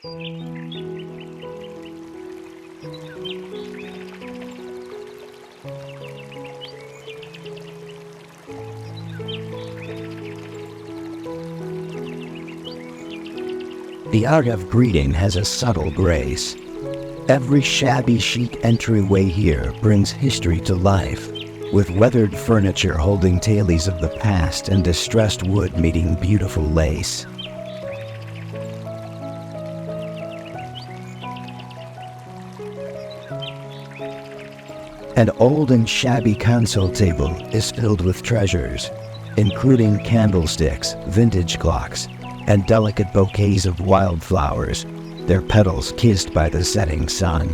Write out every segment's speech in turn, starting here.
The art of greeting has a subtle grace. Every shabby chic entryway here brings history to life, with weathered furniture holding tales of the past and distressed wood meeting beautiful lace. An old and shabby console table is filled with treasures, including candlesticks, vintage clocks, and delicate bouquets of wildflowers, their petals kissed by the setting sun.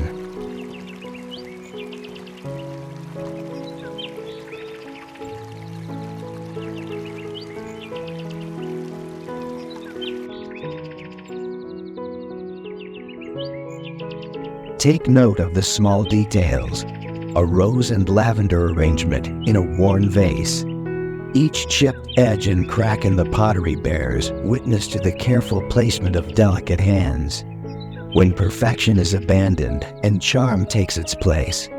Take note of the small details, a rose and lavender arrangement in a worn vase. Each chipped edge and crack in the pottery bears witness to the careful placement of delicate hands. When perfection is abandoned and charm takes its place,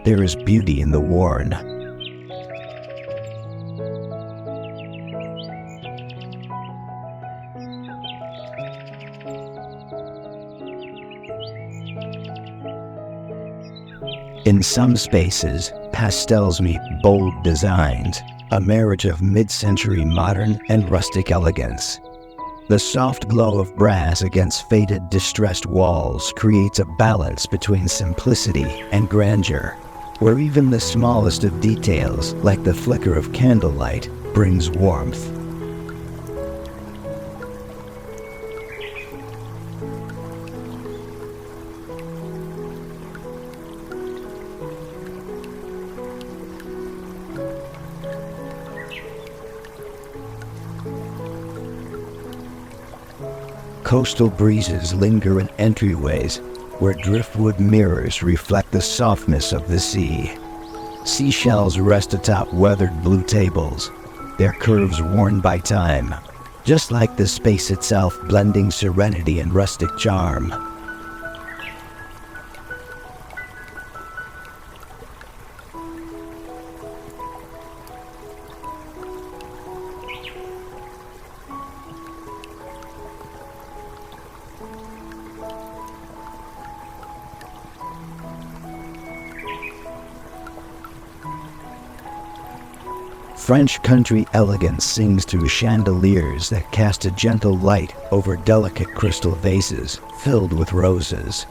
there is beauty in the worn. In some spaces, pastels meet bold designs, a marriage of mid-century modern and rustic elegance. The soft glow of brass against faded, distressed walls creates a balance between simplicity and grandeur, where even the smallest of details, like the flicker of candlelight, brings warmth. Coastal breezes linger in entryways where driftwood mirrors reflect the softness of the sea. Seashells rest atop weathered blue tables, their curves worn by time, just like the space itself blending serenity and rustic charm. French country elegance sings through chandeliers that cast a gentle light over delicate crystal vases filled with roses.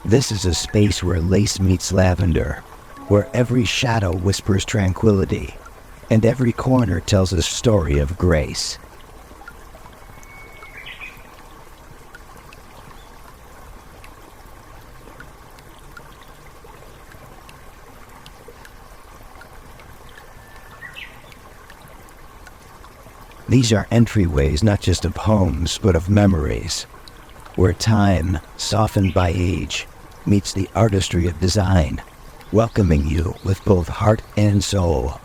This is a space where lace meets lavender, where every shadow whispers tranquility, and every corner tells a story of grace. These are entryways not just of homes, but of memories, where time, softened by age, meets the artistry of design, welcoming you with both heart and soul.